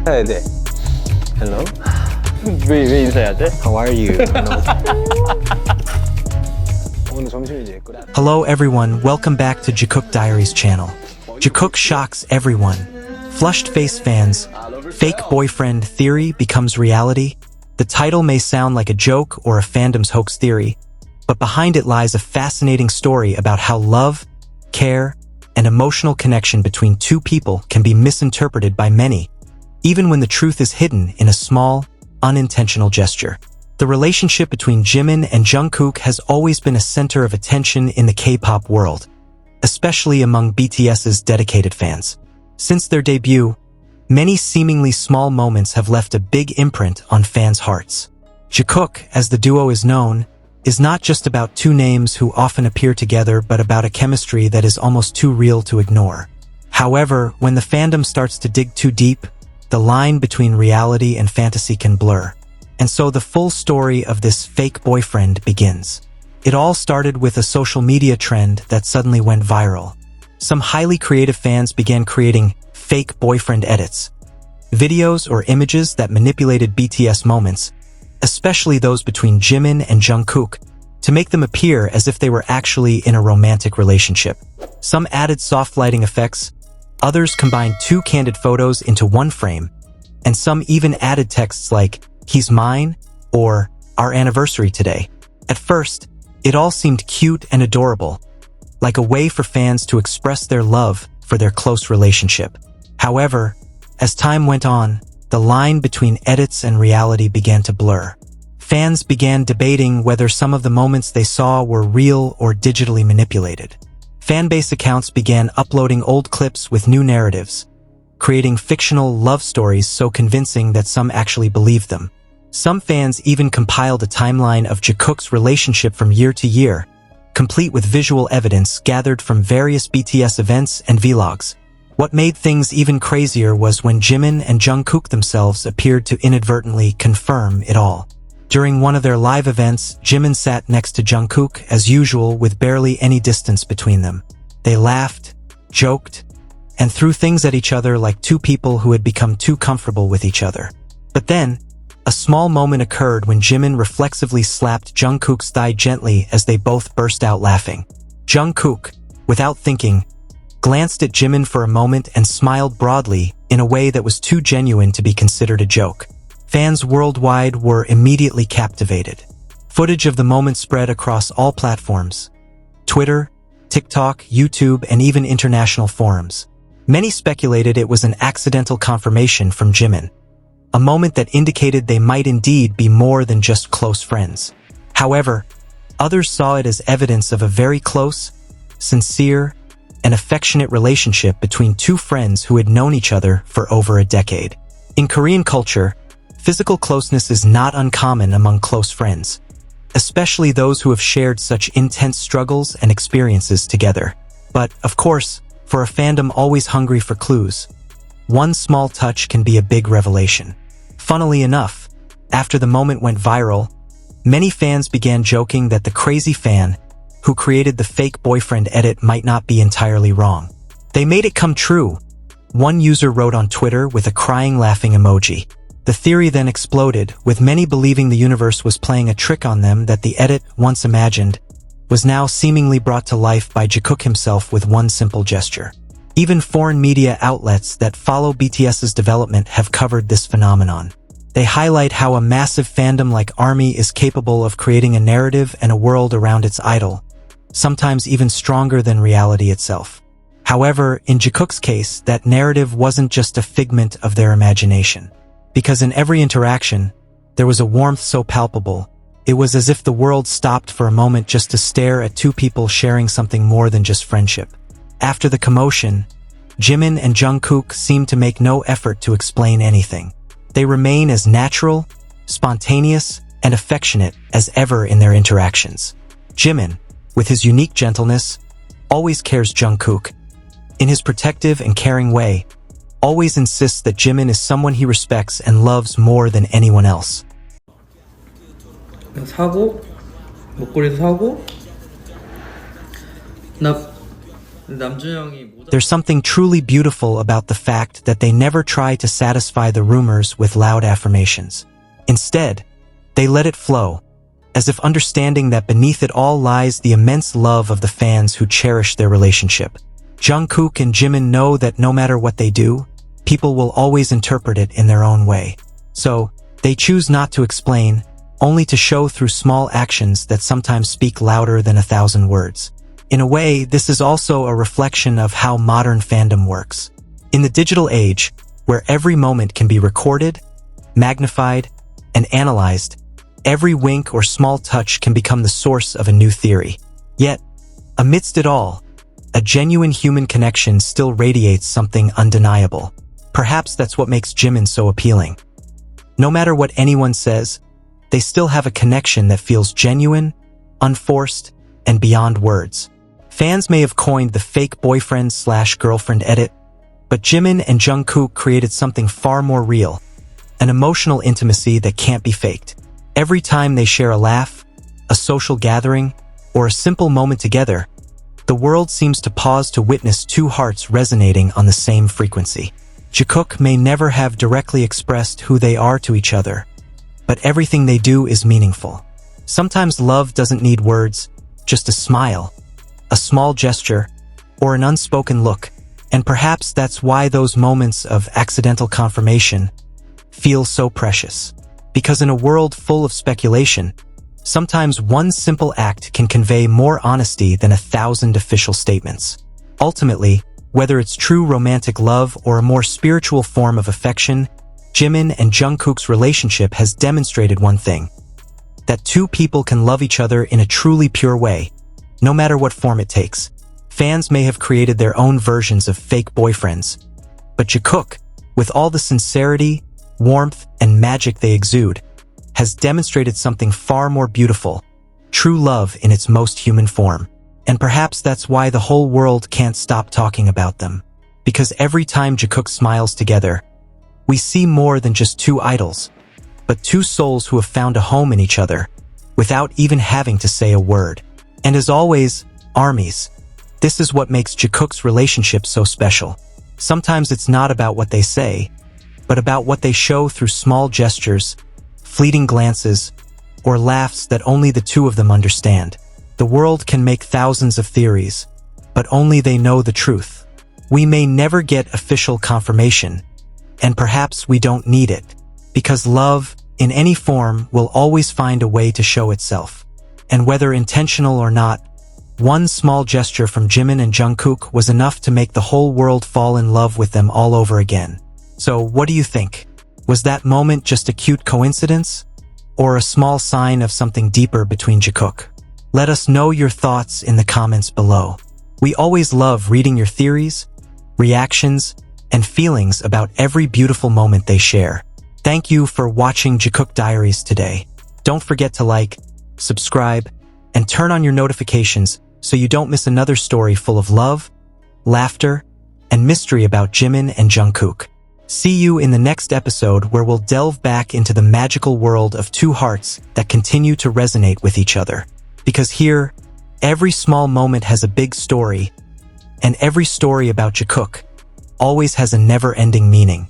해야 돼. Hello? 왜 인사해야 돼? How are you? 오늘 점심이 이제 있구나. Hello everyone, welcome back to Jikook Diaries channel. Jikook shocks everyone. Flushed face fans, fake boyfriend theory becomes reality. The title may sound like a joke or a fandom's hoax theory, but behind it lies a fascinating story about how love, care, and emotional connection between two people can be misinterpreted by many, even when the truth is hidden in a small, unintentional gesture. The relationship between Jimin and Jungkook has always been a center of attention in the K-pop world, especially among BTS's dedicated fans. Since their debut, many seemingly small moments have left a big imprint on fans' hearts. Jikook, as the duo is known, is not just about two names who often appear together but about a chemistry that is almost too real to ignore. However, when the fandom starts to dig too deep, the line between reality and fantasy can blur. And so the full story of this fake boyfriend begins. It all started with a social media trend that suddenly went viral. Some highly creative fans began creating fake boyfriend edits, videos or images that manipulated BTS moments, especially those between Jimin and Jungkook, to make them appear as if they were actually in a romantic relationship. Some added soft lighting effects, others combined two candid photos into one frame, and some even added texts like, "He's mine," or "Our anniversary today." At first, it all seemed cute and adorable, like a way for fans to express their love for their close relationship. However, as time went on, the line between edits and reality began to blur. Fans began debating whether some of the moments they saw were real or digitally manipulated. Fanbase accounts began uploading old clips with new narratives, creating fictional love stories so convincing that some actually believed them. Some fans even compiled a timeline of Jikook's relationship from year to year, complete with visual evidence gathered from various BTS events and vlogs. What made things even crazier was when Jimin and Jungkook themselves appeared to inadvertently confirm it all. During one of their live events, Jimin sat next to Jungkook as usual with barely any distance between them. They laughed, joked, and threw things at each other like two people who had become too comfortable with each other. But then, a small moment occurred when Jimin reflexively slapped Jungkook's thigh gently as they both burst out laughing. Jungkook, without thinking, glanced at Jimin for a moment and smiled broadly in a way that was too genuine to be considered a joke. Fans worldwide were immediately captivated. Footage of the moment spread across all platforms: Twitter, TikTok, YouTube, and even international forums. Many speculated it was an accidental confirmation from Jimin, a moment that indicated they might indeed be more than just close friends. However, others saw it as evidence of a very close, sincere, and affectionate relationship between two friends who had known each other for over a decade. In Korean culture, physical closeness is not uncommon among close friends, especially those who have shared such intense struggles and experiences together. But, of course, for a fandom always hungry for clues, one small touch can be a big revelation. Funnily enough, after the moment went viral, many fans began joking that the crazy fan who created the fake boyfriend edit might not be entirely wrong. They made it come true. One user wrote on Twitter with a crying laughing emoji. The theory then exploded, with many believing the universe was playing a trick on them, that the edit, once imagined, was now seemingly brought to life by Jikook himself with one simple gesture. Even foreign media outlets that follow BTS's development have covered this phenomenon. They highlight how a massive fandom like ARMY is capable of creating a narrative and a world around its idol, sometimes even stronger than reality itself. However, in Jikook's case, that narrative wasn't just a figment of their imagination. Because in every interaction, there was a warmth so palpable, it was as if the world stopped for a moment just to stare at two people sharing something more than just friendship. After the commotion, Jimin and Jungkook seemed to make no effort to explain anything. They remain as natural, spontaneous, and affectionate as ever in their interactions. Jimin, with his unique gentleness, always cares Jungkook. In his protective and caring way, always insists that Jimin is someone he respects and loves more than anyone else. 사고, 목걸이도 사고, 나 There's something truly beautiful about the fact that they never try to satisfy the rumors with loud affirmations. Instead, they let it flow, as if understanding that beneath it all lies the immense love of the fans who cherish their relationship. Jungkook and Jimin know that no matter what they do, people will always interpret it in their own way. So, they choose not to explain, only to show through small actions that sometimes speak louder than 1,000 words. In a way, this is also a reflection of how modern fandom works. In the digital age, where every moment can be recorded, magnified, and analyzed, every wink or small touch can become the source of a new theory. Yet, amidst it all, a genuine human connection still radiates something undeniable. Perhaps that's what makes Jimin so appealing. No matter what anyone says, they still have a connection that feels genuine, unforced, and beyond words. Fans may have coined the fake boyfriend/girlfriend edit, but Jimin and Jungkook created something far more real, an emotional intimacy that can't be faked. Every time they share a laugh, a social gathering, or a simple moment together, the world seems to pause to witness two hearts resonating on the same frequency. Jikook may never have directly expressed who they are to each other, but everything they do is meaningful. Sometimes love doesn't need words, just a smile, a small gesture, or an unspoken look, and perhaps that's why those moments of accidental confirmation feel so precious. Because in a world full of speculation, sometimes one simple act can convey more honesty than 1,000 official statements. Ultimately, whether it's true romantic love or a more spiritual form of affection, Jimin and Jungkook's relationship has demonstrated one thing: that two people can love each other in a truly pure way, no matter what form it takes. Fans may have created their own versions of fake boyfriends, but Jikook, with all the sincerity, warmth, and magic they exude, has demonstrated something far more beautiful: true love in its most human form. And perhaps that's why the whole world can't stop talking about them. Because every time Jikook smiles together, we see more than just two idols, but two souls who have found a home in each other, without even having to say a word. And as always, armies, this is what makes Jikook's relationship so special. Sometimes it's not about what they say, but about what they show through small gestures, fleeting glances, or laughs that only the two of them understand. The world can make thousands of theories, but only they know the truth. We may never get official confirmation, and perhaps we don't need it, because love, in any form, will always find a way to show itself. And whether intentional or not, one small gesture from Jimin and Jungkook was enough to make the whole world fall in love with them all over again. So, what do you think? Was that moment just a cute coincidence, or a small sign of something deeper between Jikook? Let us know your thoughts in the comments below. We always love reading your theories, reactions, and feelings about every beautiful moment they share. Thank you for watching Jikook Diaries today. Don't forget to like, subscribe, and turn on your notifications so you don't miss another story full of love, laughter, and mystery about Jimin and Jungkook. See you in the next episode, where we'll delve back into the magical world of two hearts that continue to resonate with each other. Because here, every small moment has a big story, and every story about Jikook always has a never-ending meaning.